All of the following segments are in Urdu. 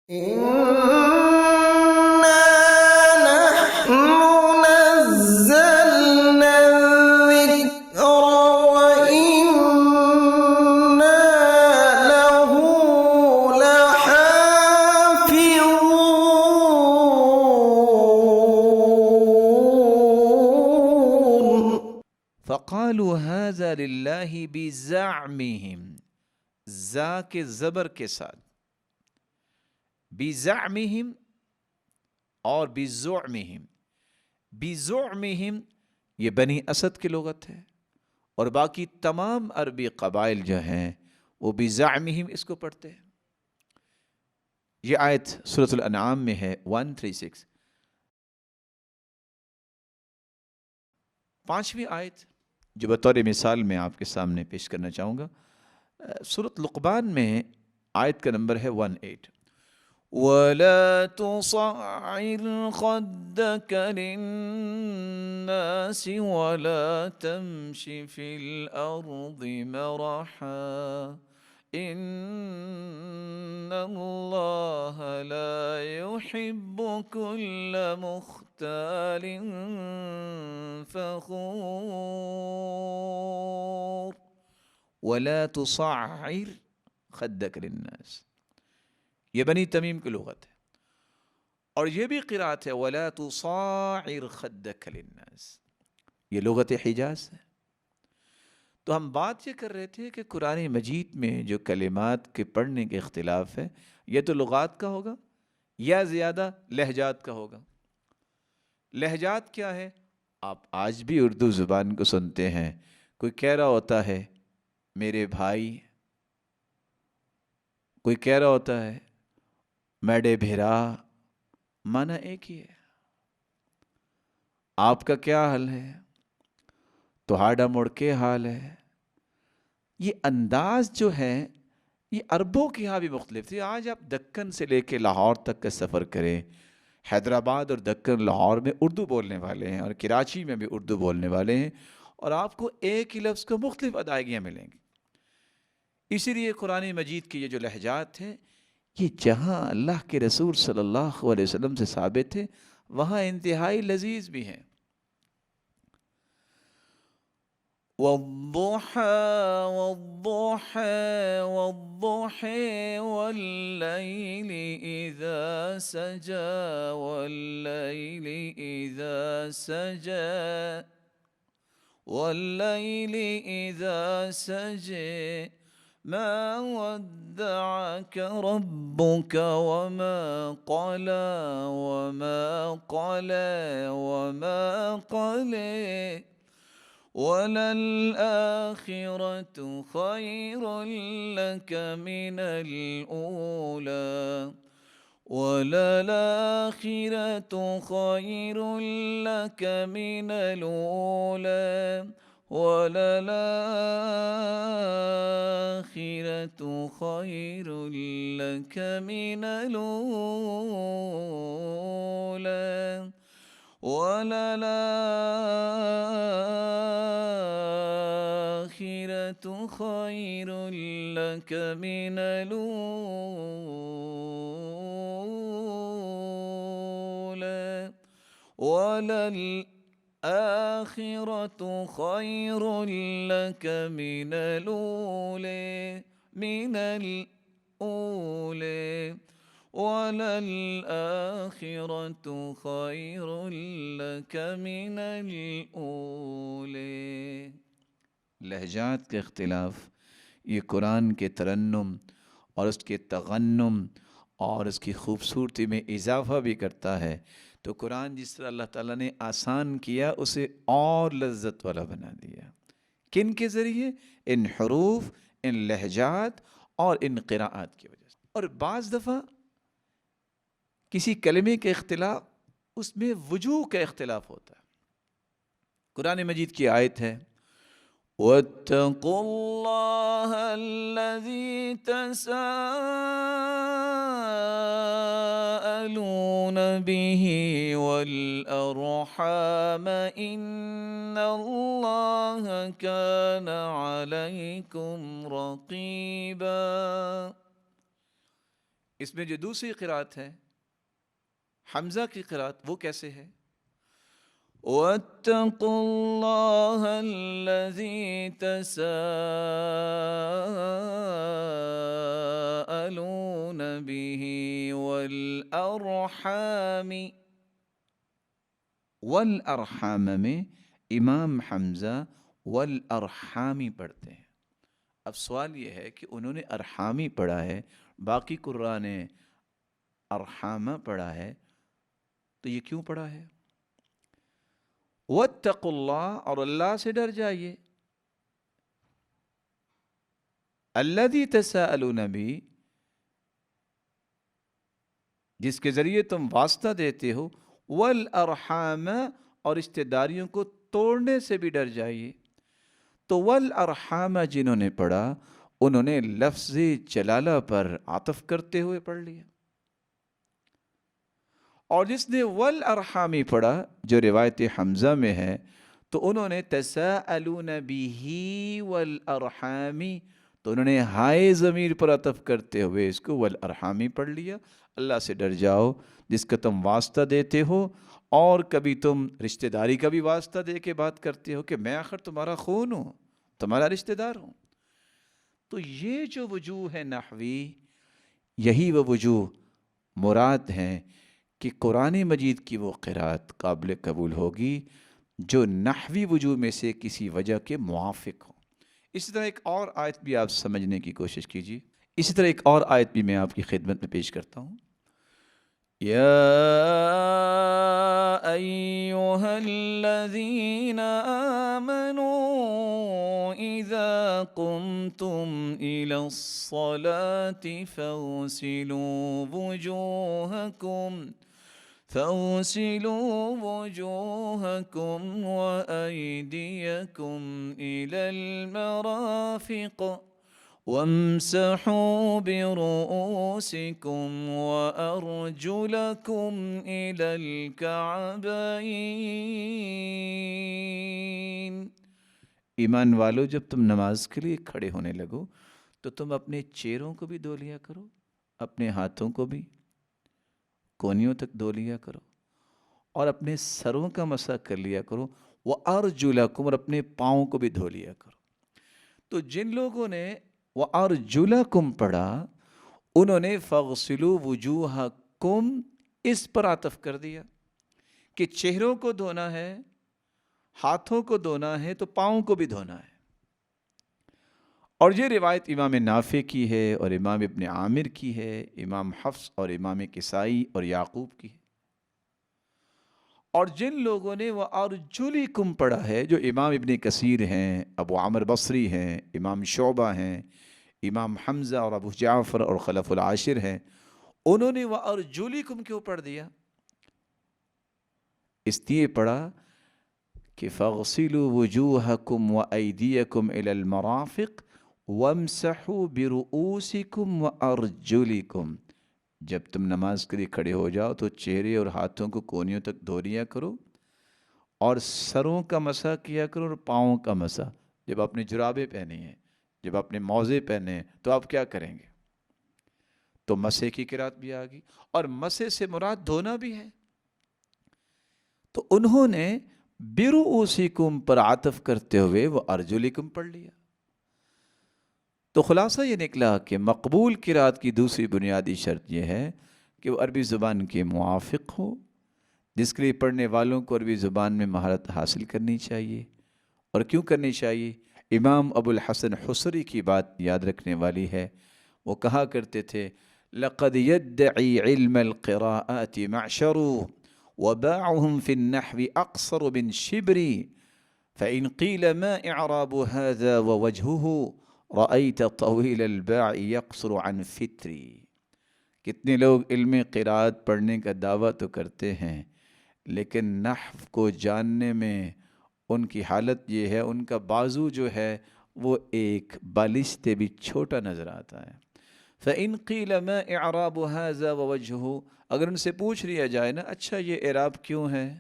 إنا نحن نزلنا الذكر وإنا له لحافظون. فقالوا هذا للہ بزعمہم، زا کے زبر کے ساتھ، بزعمہم اور بزعمہم. بزعمہم یہ بنی اسد کی لغت ہے، اور باقی تمام عربی قبائل جو ہیں وہ بزعمہم اس کو پڑھتے ہیں. یہ آیت سورۃ الانعام میں ہے 136. پانچویں آیت جو بطور مثال میں آپ کے سامنے پیش کرنا چاہوں گا، سورۃ لقمان میں آیت کا نمبر ہے 18. وَلَا تُصَعِّرْ خَدَّكَ لِلنَّاسِ وَلَا تَمْشِ فِي الْأَرْضِ مَرَحًا إِنَّ اللَّهَ لَا يُحِبُّ كُلَّ مُخْتَالٍ فَخُورٍ. وَلَا تُصَعِّرْ خَدَّكَ لِلنَّاسِ، یہ بنی تمیم کی لغت ہے، اور یہ بھی قرأت ہے وَلَا تُصَعِّرْ خَدَّكَ لِلنَّاسِ، یہ لغت حجاز ہے. تو ہم بات یہ کر رہے تھے کہ قرآن مجید میں جو کلمات کے پڑھنے کے اختلاف ہے، یہ تو لغات کا ہوگا یا زیادہ لہجات کا ہوگا. لہجات کیا ہے؟ آپ آج بھی اردو زبان کو سنتے ہیں، کوئی کہہ رہا ہوتا ہے میرے بھائی، کوئی کہہ رہا ہوتا ہے میڈے بھیرا، معنی ایک ہی ہے. آپ کا کیا حال ہے؟ تو ہاڈا مڑ کے حال ہے. یہ انداز جو ہے یہ عربوں کے یہاں بھی مختلف تھی. آج آپ دکن سے لے کے لاہور تک کا سفر کریں، حیدرآباد اور دکن لاہور میں اردو بولنے والے ہیں، اور کراچی میں بھی اردو بولنے والے ہیں، اور آپ کو ایک ہی لفظ کو مختلف ادائیگیاں ملیں گی. اسی لیے قرآن مجید کے یہ جو لہجات ہیں، یہ جہاں اللہ کے رسول صلی اللہ علیہ وسلم سے ثابت ہے وہاں انتہائی لذیذ بھی ہیں. وَالضُّحَىٰ وَالضُّحَىٰ وَالضُّحَىٰ وَاللَّيْلِ إِذَا سَجَىٰ وَاللَّيْلِ إِذَا سَجَىٰ وَاللَّيْلِ إِذَا سَجَىٰ مَا وَدَّعَكَ رَبُّكَ وَمَا قَلَىٰ وَمَا قَلَىٰ وَمَا قَلَىٰ وَلَلْآخِرَةُ خَيْرٌ لَكَ مِنَ الْأُولَىٰ وَلَلْآخِرَةُ خَيْرٌ لَكَ مِنَ الْأُولَىٰ وَلَلْآخِرَةُ خَيْرٌ لَكَ مِنَ الْأُولَىٰ وَلَلْآخِرَةُ خَيْرٌ لَكَ مِنَ الْأُولَىٰ وَلَلْآخِرَةُ خَيْرٌ لَكَ مِنَ الْأُولَىٰ وَلَلْآخِرَةُ خَيْرٌ لَكَ مِنَ الْأُولَىٰ. لہجات کے اختلاف یہ قرآن کے ترنم اور اس کے تغنم اور اس کی خوبصورتی میں اضافہ بھی کرتا ہے. تو قرآن جس طرح اللہ تعالیٰ نے آسان کیا اسے اور لذت والا بنا دیا. کن کے ذریعے؟ ان حروف، ان لہجات اور ان قراءات کی وجہ سے. اور بعض دفعہ کسی کلمے کے اختلاف اس میں وجوہ کا اختلاف ہوتا ہے. قرآن مجید کی آیت ہے وَاتَّقُوا اللَّهَ الَّذِي تَسَاءَلُونَ بِهِ وَالْأَرْحَامَ إِنَّ اللَّهَ كَانَ عَلَيْكُمْ رَقِيبًا. اس میں جو دوسری قرات ہے حمزہ کی قرات وہ کیسے ہے؟ وَاتَّقُوا اللَّهَ الَّذِي تَسَاءَلُونَ بِهِ وَالْأَرْحَامِ، والارحام میں امام حمزہ والارحامی پڑھتے ہیں۔ اب سوال یہ ہے کہ انہوں نے ارحامی پڑھا ہے، باقی قراء نے ارحامہ پڑھا ہے، تو یہ کیوں پڑھا ہے؟ واتقوا اللہ، اور اللہ سے ڈر جائیے، الذی تساءلون بہ، جس کے ذریعے تم واسطہ دیتے ہو، والارحام، اور رشتہ داریوں کو توڑنے سے بھی ڈر جائیے۔ تو والارحام جنہوں نے پڑھا انہوں نے لفظ جلالہ پر عطف کرتے ہوئے پڑھ لیا، اور جس نے والارحامی پڑھا جو روایت حمزہ میں ہے تو انہوں نے تساءلون بہ والارحامی، تو انہوں نے ہائے ضمیر پر عطف کرتے ہوئے اس کو والارحامی پڑھ لیا۔ اللہ سے ڈر جاؤ جس کا تم واسطہ دیتے ہو، اور کبھی تم رشتہ داری کا بھی واسطہ دے کے بات کرتے ہو کہ میں آخر تمہارا خون ہوں، تمہارا رشتہ دار ہوں۔ تو یہ جو وجوہ ہے نحوی، یہی وہ وجوہ مراد ہیں کہ قرآن مجید کی وہ قرات قابل قبول ہوگی جو نحوی وجوہ میں سے کسی وجہ کے موافق ہو۔ اسی طرح ایک اور آیت بھی آپ سمجھنے کی کوشش کیجیے، اسی طرح ایک اور آیت بھی میں آپ کی خدمت میں پیش کرتا ہوں۔ یا ایھا الذین آمنوا اذا قمتم الی الصلاة فاغسلوا وجوهكم وأيديكم إلى المرافق وامسحوا برؤوسكم وأرجلكم إلى الكعبين۔ ایمان والو، جب تم نماز کے لیے کھڑے ہونے لگو تو تم اپنے چہروں کو بھی دھو لیا کرو، اپنے ہاتھوں کو بھی کونیوں تک دھو لیا کرو، اور اپنے سروں کا مسح کر لیا کرو، وَأَرْجُلَكُمْ، اور اپنے پاؤں کو بھی دھو لیا کرو۔ تو جن لوگوں نے وَأَرْجُلَكُمْ پڑھا انہوں نے فَاغْسِلُوا وُجُوهَكُمْ اس پر عطف کر دیا کہ چہروں کو دھونا ہے، ہاتھوں کو دھونا ہے تو پاؤں کو بھی دھونا ہے۔ اور یہ روایت امام نافع کی ہے، اور امام ابن عامر کی ہے، امام حفص اور امام کسائی اور یعقوب کی ہے۔ اور جن لوگوں نے وَأَرْجُلِكُمْ پڑھا ہے، جو امام ابن کثیر ہیں، ابو عمر بصری ہیں، امام شعبہ ہیں، امام حمزہ اور ابو جعفر اور خلف العاشر ہیں، انہوں نے وَأَرْجُلِكُمْ کیوں پڑھ دیا؟ اس لیے پڑھا کہ فَاغْسِلُوا وُجُوهَكُمْ وَأَيْدِيَكُمْ إِلَى الْمَرَافِقِ وَامْسَحُوا بِرُؤُوسِكُمْ وَأَرْجُلِكُمْ۔ جب تم نماز کے لیے کھڑے ہو جاؤ تو چہرے اور ہاتھوں کو کونیوں تک دھو لیا کرو، اور سروں کا مسح کیا کرو اور پاؤں کا مسح۔ جب آپ نے جرابیں پہنی ہیں، جب آپ نے موزے پہنے ہیں تو آپ کیا کریں گے؟ تو مسح کی قرات بھی آ گئی، اور مسح سے مراد دھونا بھی ہے۔ تو انہوں نے برؤوسکم پر عطف کرتے ہوئے وہ ارجلکم پڑھ لیا۔ تو خلاصہ یہ نکلا کہ مقبول قرات کی دوسری بنیادی شرط یہ ہے کہ وہ عربی زبان کے موافق ہو، جس کے لیے پڑھنے والوں کو عربی زبان میں مہارت حاصل کرنی چاہیے۔ اور کیوں کرنی چاہیے؟ امام ابو الحسن حصری کی بات یاد رکھنے والی ہے، وہ کہا کرتے تھے لَقَدْ يَدَّعِي عِلْمَ الْقِرَاءَاتِ مَعْشَرُ وَبَاعُهُمْ فِي النَّحْوِ أَقْصَرُ مِنْ شِبْرِ فَإِنْ قِيلَ مَا إِعْرَابُ هَذَا وَوَجْهُهُ رَأَيْتَ طَوِيلَ الْبَاعِ يَقْصُرُ عَنْ فِطْرِ۔ کتنے لوگ علم قرات پڑھنے کا دعویٰ تو کرتے ہیں، لیکن نحو کو جاننے میں ان کی حالت یہ ہے، ان کا بازو جو ہے وہ ایک بالش سے بھی چھوٹا نظر آتا ہے۔ فَإِنْ قِيلَ مَا إِعْرَابُ هَذَا وَوَجْهُهُ، اگر ان سے پوچھ لیا جائے نا، اچھا یہ اعراب کیوں ہے،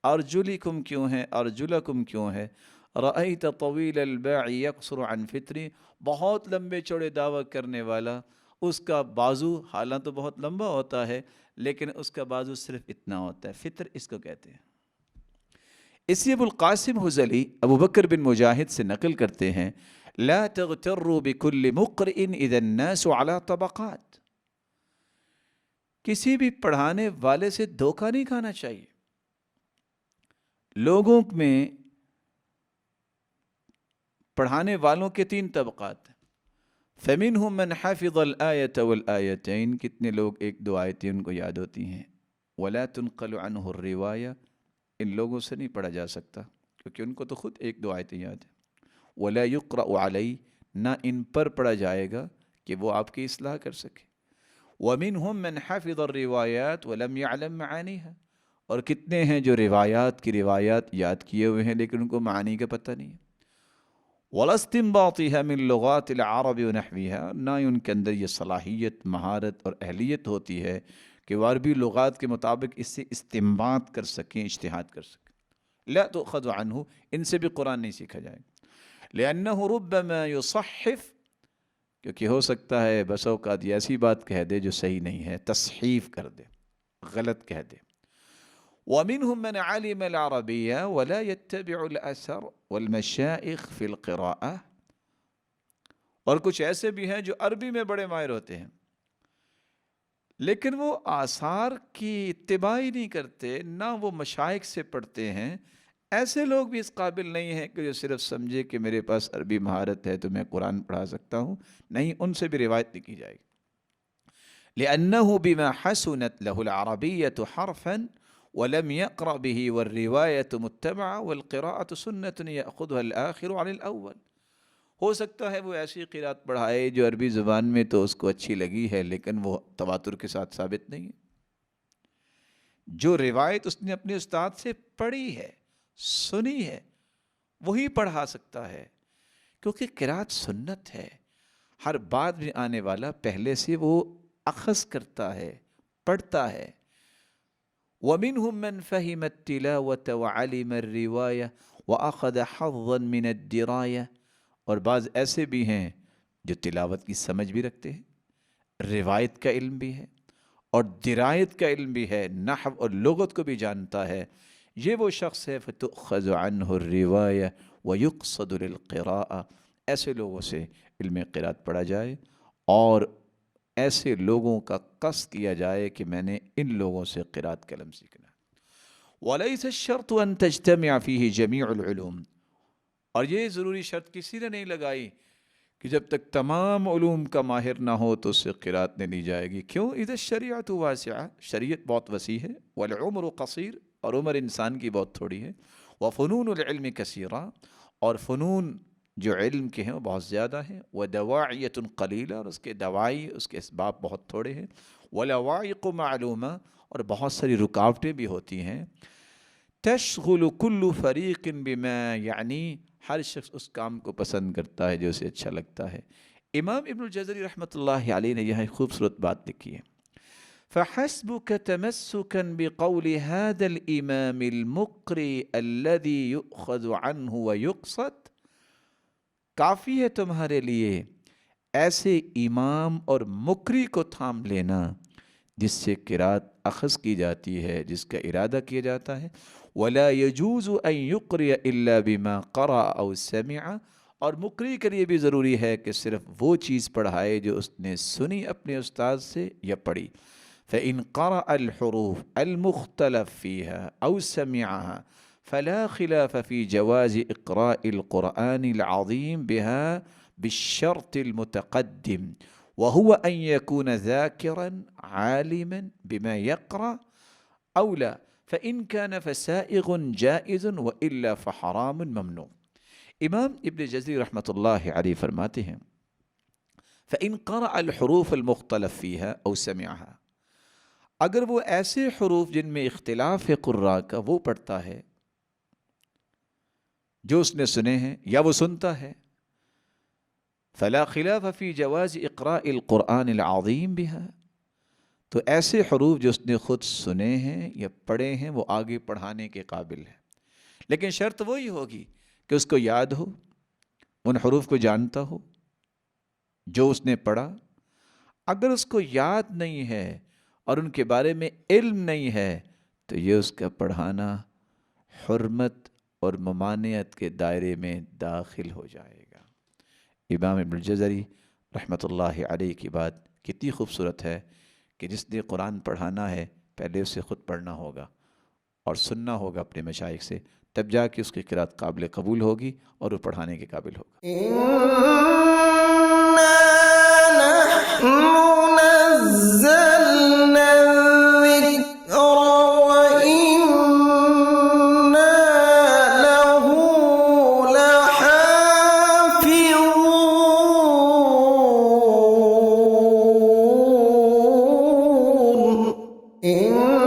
ارجلکم کیوں ہے، ارجلکم کیوں ہے، رأیت طویل الباع یقصر عن فطری، بہت لمبے چوڑے دعویٰ کرنے والا اس کا بازو حالانکہ تو بہت لمبا ہوتا ہے لیکن اس کا بازو صرف اتنا ہوتا ہے، فطر اس کو کہتے ہیں۔ اسی ابو القاسم حزلی ابو بکر بن مجاہد سے نقل کرتے ہیں، لا تغتروا بكل مقرئ اذا الناس على طبقات، کسی بھی پڑھانے والے سے دھوکہ نہیں کھانا چاہیے۔ لوگوں میں پڑھانے والوں کے 3 طبقات ہیں، فَمِنْهُمْ مَنْ حَفِظَ الْآيَةَ وَالْآيَتَيْن، کتنے لوگ 1-2 آیتیں ان کو یاد ہوتی ہیں، وَلَا تُنْقَلُ عَنْهُ الرِّوَايَةِ، ان لوگوں سے نہیں پڑھا جا سکتا کیونکہ ان کو تو خود 1-2 آیتیں یاد ہیں، وَلَا يُقْرَأُ عَلَيْهِ، نہ ان پر پڑھا جائے گا کہ وہ آپ کی اصلاح کر سکے، وَمِنْهُمْ مَنْ حَفِظَ الرِّوَايَاتِ وَلَمْ يَعْلَمْ مَعَانِيهَا، اور کتنے ہیں جو روایات کی روایات یاد کیے ہوئے ہیں لیکن ان کو معنی کا پتہ نہیں ہے، وَلَا اسْتِنْبَاطِهَا مِنْ لُغَاتِ الْعَرَبِ وَنَحْوِهَا، نہ ان کے اندر یہ صلاحیت، مہارت اور اہلیت ہوتی ہے کہ وہ عربی لغات کے مطابق اس سے استنباط کر سکیں، اجتہاد کر سکیں۔ لا تؤخذ عنہ، ان سے بھی قرآن نہیں سیکھا جائے گا، لأنه ربما يصحف، کیونکہ ہو سکتا ہے بس اوقات یہ ایسی بات کہہ دے جو صحیح نہیں ہے، تصحیف کر دے، غلط کہہ دے۔ ومنهم من علم العربية ولا يتبع الأثر والمشائخ في القراءة، اور کچھ ایسے بھی ہیں جو عربی میں بڑے ماہر ہوتے ہیں لیکن وہ آثار کی اتباع ہی نہیں کرتے، نہ وہ مشائخ سے پڑھتے ہیں۔ ایسے لوگ بھی اس قابل نہیں ہیں کہ جو صرف سمجھے کہ میرے پاس عربی مہارت ہے تو میں قرآن پڑھا سکتا ہوں، نہیں، ان سے بھی روایت نہیں کی جائے گی۔ لأنه بما حسنت له العربية حرفا ولم يقرأ به والرواية متبعة والقراءة سنة يأخذها الآخر عن الأول، ہو سکتا ہے وہ ایسی قرات پڑھائے جو عربی زبان میں تو اس کو اچھی لگی ہے لیکن وہ تواتر کے ساتھ ثابت نہیں ہے۔ جو روایت اس نے اپنے استاد سے پڑھی ہے، سنی ہے، وہی پڑھا سکتا ہے، کیونکہ قرات سنت ہے، ہر بعد میں آنے والا پہلے سے وہ اخذ کرتا ہے، پڑھتا ہے۔ وَمِنْهُمْ مَنْ فَهِمَ التِّلَاوَةَ وَعَلِمَ الرِّوَايَةَ وَأَخَذَ حَظًّا مِنَ الدِّرَايَةِ، اور بعض ایسے بھی ہیں جو تلاوت کی سمجھ بھی رکھتے ہیں، روایت کا علم بھی ہے اور درایت کا علم بھی ہے، نحو اور لغت کو بھی جانتا ہے، یہ وہ شخص ہے فَتُؤْخَذُ عَنْهُ الرِّوَايَةُ وَيُقْصَدُ لِلْقِرَاءَةِ، ایسے لوگوں سے علم قرات پڑھا جائے اور ایسے لوگوں کا قصد کیا جائے کہ میں نے ان لوگوں سے قرات کا علم سیکھنا ہے۔ وَلَيْسَ الشَّرْطُ أَن تَجْتَمِعَ فِيهِ جَمِيعُ الْعُلُومِ، اور یہ ضروری شرط کسی نے نہیں لگائی کہ جب تک تمام علوم کا ماہر نہ ہو تو اس سے قرات نہیں لی جائے گی۔ کیوں؟ اذا الشریعۃ واسعہ، شریعت بہت وسیع ہے، والعمر قصیر، اور عمر انسان کی بہت تھوڑی ہے، وفنون العلم کثیرہ، اور فنون جو علم کے ہیں وہ بہت زیادہ ہیں، ودواعیۃ قلیلہ، اور اس کے دواعی، اس کے اسباب بہت تھوڑے ہیں، ولوائق معلومہ، اور بہت ساری رکاوٹیں بھی ہوتی ہیں، تشغل کل فریق بما، یعنی ہر شخص اس کام کو پسند کرتا ہے جو اسے اچھا لگتا ہے۔ امام ابن الجزری رحمۃ اللہ علیہ نے یہاں خوبصورت بات لکھی ہے، فَحَسْبُكَ تَمَسُّكًا بِقَوْلِ هَذَا الْإِمَامِ الْمُقْرِئِ الَّذِي يُؤْخَذُ عَنْهُ وَيُقْصَدُ، کافی ہے تمہارے لیے ایسے امام اور مقری کو تھام لینا جس سے قرات اخذ کی جاتی ہے، جس کا ارادہ کیا جاتا ہے۔ وَلَا يَجُوزُ أَن يُقْرِيَ إِلَّا بِمَا قَرَأَ أَوْ سَمِعَ، اور مقری کے لیے بھی ضروری ہے کہ صرف وہ چیز پڑھائے جو اس نے سنی اپنے استاد سے یا پڑھی۔ فَإِن قَرَأَ الْحُرُوفَ الْمُخْتَلَفَ فِيهَا أَوْ سَمِعَهَا فلا خلاف في جواز إقراء القرآن العظيم بها بالشرط المتقدم، وهو أن يكون ذاكرا عالما بما يقرأ أو لا، فإن كان فسائغ جائز وإلا فحرام ممنوع۔ امام ابن جزری رحمۃ اللہ علیہ فرماتے ہیں، فإن قرأ الحروف المختلف فيها أو سمعها، اگر وہ ایسے حروف جن میں اختلاف ہے قراء کا وہ پڑھتا ہے جو اس نے سنے ہیں یا وہ سنتا ہے، فلا خلاف فی جواز اقراء القرآن العظیم بها، تو ایسے حروف جو اس نے خود سنے ہیں یا پڑھے ہیں وہ آگے پڑھانے کے قابل ہے، لیکن شرط وہی ہوگی کہ اس کو یاد ہو، ان حروف کو جانتا ہو جو اس نے پڑھا۔ اگر اس کو یاد نہیں ہے اور ان کے بارے میں علم نہیں ہے تو یہ اس کا پڑھانا حرمت اور ممانعت کے دائرے میں داخل ہو جائے گا۔ امام ابن الجزری رحمۃ اللہ علیہ کی بات کتنی خوبصورت ہے کہ جس نے قرآن پڑھانا ہے پہلے اسے خود پڑھنا ہوگا اور سننا ہوگا اپنے مشائخ سے، تب جا کے اس کی قرأت قابل قبول ہوگی اور وہ پڑھانے کے قابل ہوگا۔ إِنَّا